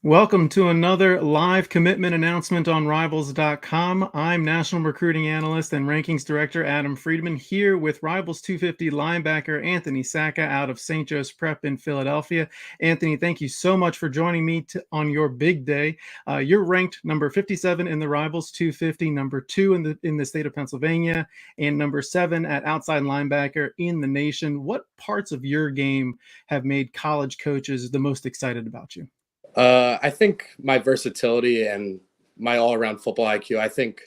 Welcome to another live commitment announcement on Rivals.com. I'm National Recruiting Analyst and Rankings Director Adam Friedman here with Rivals 250 linebacker Anthony Sacca out of St. Joe's Prep in Philadelphia. Anthony, thank you so much for joining me on your big day. You're ranked number 57 in the Rivals 250, number 2 in the state of Pennsylvania, and number 7 at outside linebacker in the nation. What parts of your game have made college coaches the most excited about you? I think my versatility and my all-around football IQ. I think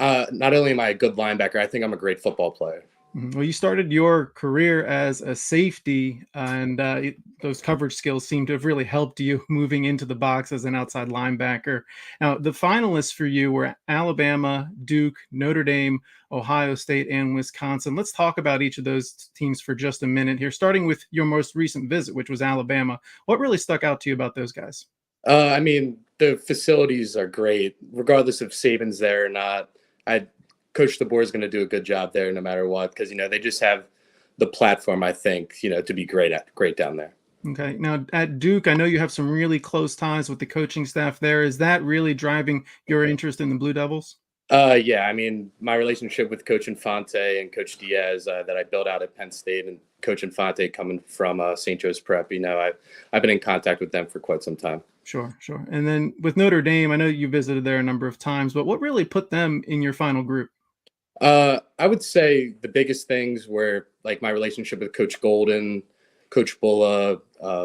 not only am I a good linebacker, I think I'm a great football player. Well, you started your career as a safety, and those coverage skills seem to have really helped you moving into the box as an outside linebacker. Now, the finalists for you were Alabama, Duke, Notre Dame, Ohio State, and Wisconsin. Let's talk about each of those teams for just a minute here, starting with your most recent visit, which was Alabama. What really stuck out to you about those guys? I mean, the facilities are great, regardless if Saban's there or not. Coach DeBoer is going to do a good job there no matter what, because they just have the platform, I think, to be great down there. Okay. Now at Duke, I know you have some really close ties with the coaching staff there. Is that really driving your interest in the Blue Devils? Yeah, I mean, my relationship with Coach Infante and Coach Diaz that I built out at Penn State, and Coach Infante coming from St. Joe's Prep, I've been in contact with them for quite some time. Sure. And then with Notre Dame, I know you visited there a number of times, but what really put them in your final group? I would say the biggest things were like my relationship with Coach Golden, Coach Bulla,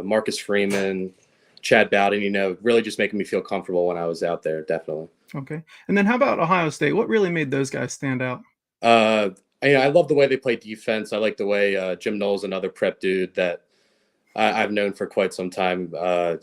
Marcus Freeman, Chad Bowden, really just making me feel comfortable when I was out there, definitely. Okay. And then how about Ohio State? What really made those guys stand out? I love the way they play defense. I like the way Jim Knowles, another prep dude that I've known for quite some time. I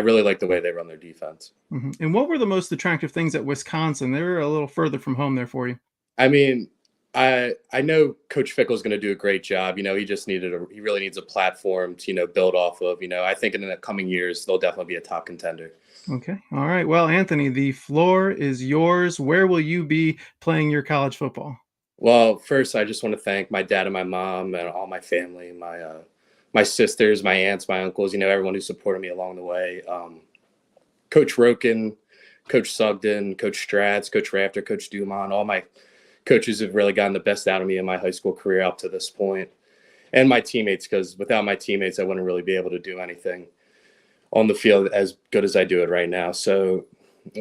really like the way they run their defense. Mm-hmm. And what were the most attractive things at Wisconsin? They were a little further from home there for you. I mean, I know Coach Fickle's going to do a great job. He really needs a platform to build off of. I think in the coming years they'll definitely be a top contender. Okay. All right. Well, Anthony, the floor is yours. Where will you be playing your college football? Well, first I just want to thank my dad and my mom and all my family, my sisters, my aunts, my uncles. Everyone who supported me along the way. Coach Roken, Coach Sugden, Coach Stratz, Coach Rafter, Coach Dumont, all my coaches have really gotten the best out of me in my high school career up to this point, and my teammates, because without my teammates, I wouldn't really be able to do anything on the field as good as I do it right now. So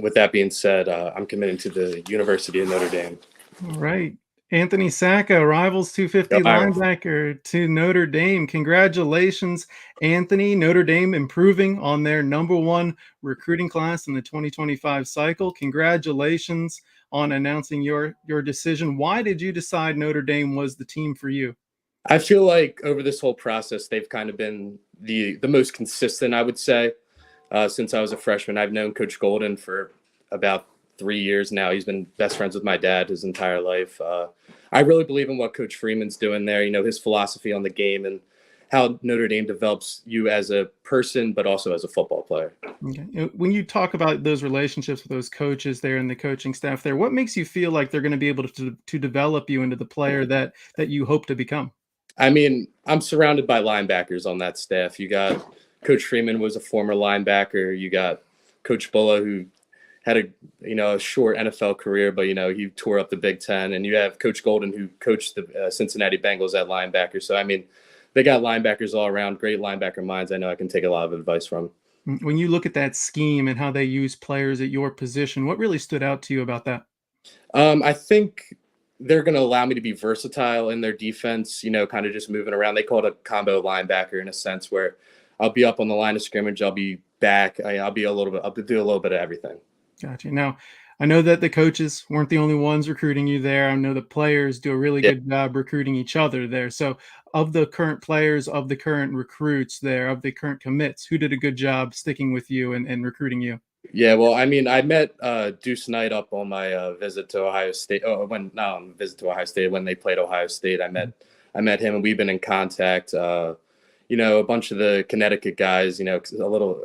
with that being said, I'm committed to the University of Notre Dame. All right. Anthony Sacca, Rivals 250 linebacker to Notre Dame. Congratulations, Anthony. Notre Dame improving on their #1 recruiting class in the 2025 cycle. Congratulations on announcing your decision. Why did you decide Notre Dame was the team for you? I feel like over this whole process, they've kind of been the most consistent, I would say, since I was a freshman. I've known Coach Golden for about 3 years now. He's been best friends with my dad his entire life. I really believe in what Coach Freeman's doing there, his philosophy on the game and how Notre Dame develops you as a person, but also as a football player. Okay. When you talk about those relationships with those coaches there and the coaching staff there, what makes you feel like they're going to be able to develop you into the player that you hope to become? I mean, I'm surrounded by linebackers on that staff. You got Coach Freeman was a former linebacker. You got Coach Bulla, who had a short NFL career, but he tore up the Big Ten, and you have Coach Golden, who coached the Cincinnati Bengals at linebacker. So I mean, they got linebackers all around, great linebacker minds. I know I can take a lot of advice from. When you look at that scheme and how they use players at your position, what really stood out to you about that? I think they're going to allow me to be versatile in their defense. Kind of just moving around. They call it a combo linebacker in a sense where I'll be up on the line of scrimmage, I'll be back, I'll do a little bit of everything. Gotcha. Now, I know that the coaches weren't the only ones recruiting you there. I know the players do a really good job recruiting each other there. So, of the current players, of the current recruits there, of the current commits, who did a good job sticking with you and recruiting you? Yeah, well, I mean, I met Deuce Knight up on my visit to Ohio State. Visit to Ohio State when they played Ohio State. I met him, and we've been in contact. A bunch of the Connecticut guys,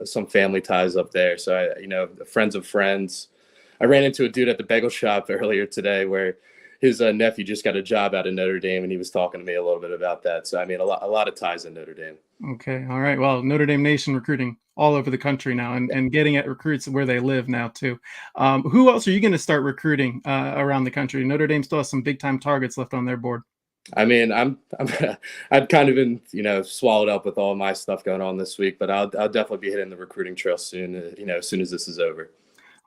some family ties up there. So friends of friends. I ran into a dude at the bagel shop earlier today where his nephew just got a job out of Notre Dame, and he was talking to me a little bit about that. So I mean, a lot of ties in Notre Dame. Okay. All right. Well, Notre Dame Nation recruiting all over the country now, and getting at recruits where they live now too. Who else are you going to start recruiting around the country? Notre Dame still has some big time targets left on their board. I mean, I've kind of been, swallowed up with all my stuff going on this week, but I'll definitely be hitting the recruiting trail soon, as soon as this is over.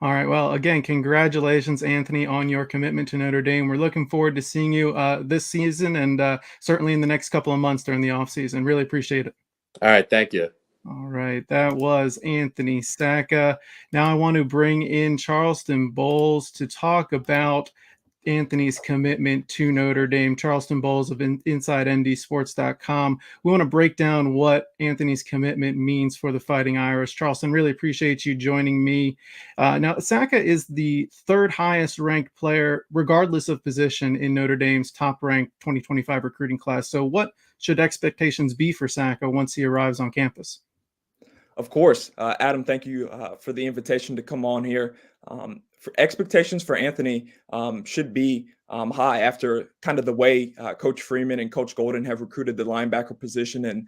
All right. Well, again, congratulations, Anthony, on your commitment to Notre Dame. We're looking forward to seeing you this season, and certainly in the next couple of months during the offseason. Really appreciate it. All right. Thank you. All right, that was Anthony Sacca. Now I want to bring in Charleston Bowles to talk about Anthony's commitment to Notre Dame. Charleston Bowles of InsideNDSports.com. We want to break down what Anthony's commitment means for the Fighting Irish. Charleston, really appreciate you joining me. Now, Sacca is the third highest ranked player, regardless of position, in Notre Dame's top ranked 2025 recruiting class. So what should expectations be for Sacca once he arrives on campus? Of course. Adam, thank you for the invitation to come on here. For expectations for Anthony should be high after kind of the way Coach Friedman and Coach Golden have recruited the linebacker position and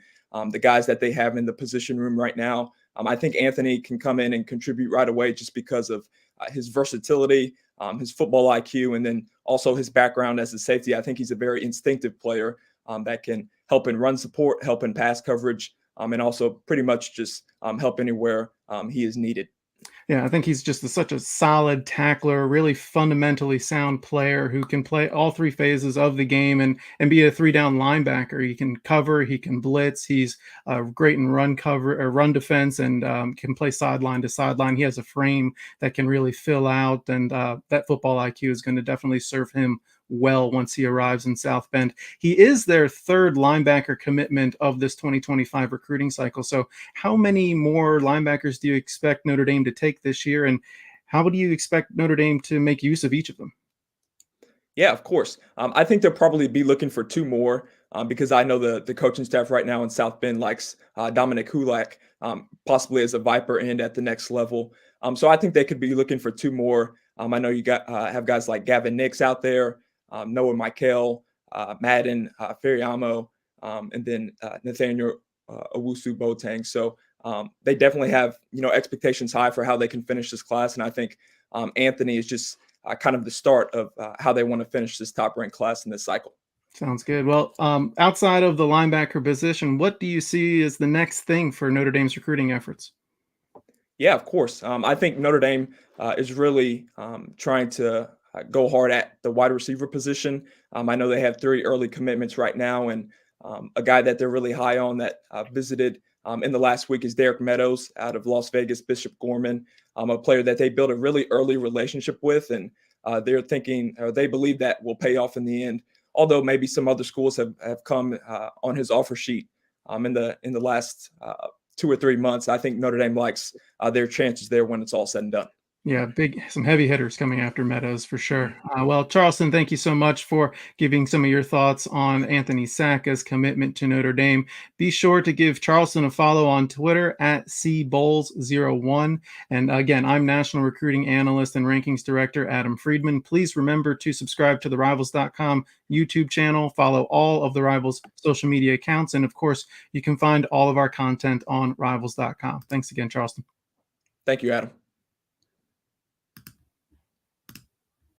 the guys that they have in the position room right now. I think Anthony can come in and contribute right away just because of his versatility, his football IQ, and then also his background as a safety. I think he's a very instinctive player that can help in run support, help in pass coverage, and also pretty much just help anywhere he is needed. Yeah, I think he's just such a solid tackler, really fundamentally sound player who can play all three phases of the game and be a three down linebacker. He can cover, he can blitz. He's great in run cover or run defense, and can play sideline to sideline. He has a frame that can really fill out, and that football IQ is going to definitely serve him well once he arrives in South Bend. He is their third linebacker commitment of this 2025 recruiting cycle. So how many more linebackers do you expect Notre Dame to take this year, and how do you expect Notre Dame to make use of each of them? Yeah, of course. I think they'll probably be looking for two more because I know the coaching staff right now in South Bend likes Dominic Hulak, possibly as a Viper end at the next level. So I think they could be looking for two more. I know you have guys like Gavin Nix out there, Noah Michael, Madden, Feriamo, and then Nathaniel Owusu Boateng. So they definitely have expectations high for how they can finish this class, and I think Anthony is just kind of the start of how they want to finish this top-ranked class in this cycle. Sounds good. Well, outside of the linebacker position, what do you see as the next thing for Notre Dame's recruiting efforts? Yeah, of course. I think Notre Dame is really trying to go hard at the wide receiver position. I know they have 3 early commitments right now, and a guy that they're really high on that visited in the last week is Derek Meadows out of Las Vegas, Bishop Gorman, a player that they built a really early relationship with, and they're thinking, or they believe that will pay off in the end. Although maybe some other schools have come on his offer sheet in the last 2 or 3 months. I think Notre Dame likes their chances there when it's all said and done. Yeah, some heavy hitters coming after Meadows for sure. Well, Charleston, thank you so much for giving some of your thoughts on Anthony Sacca's commitment to Notre Dame. Be sure to give Charleston a follow on Twitter at cbowles01. And again, I'm National Recruiting Analyst and Rankings Director Adam Friedman. Please remember to subscribe to the Rivals.com YouTube channel, follow all of the Rivals social media accounts, and of course, you can find all of our content on Rivals.com. Thanks again, Charleston. Thank you, Adam.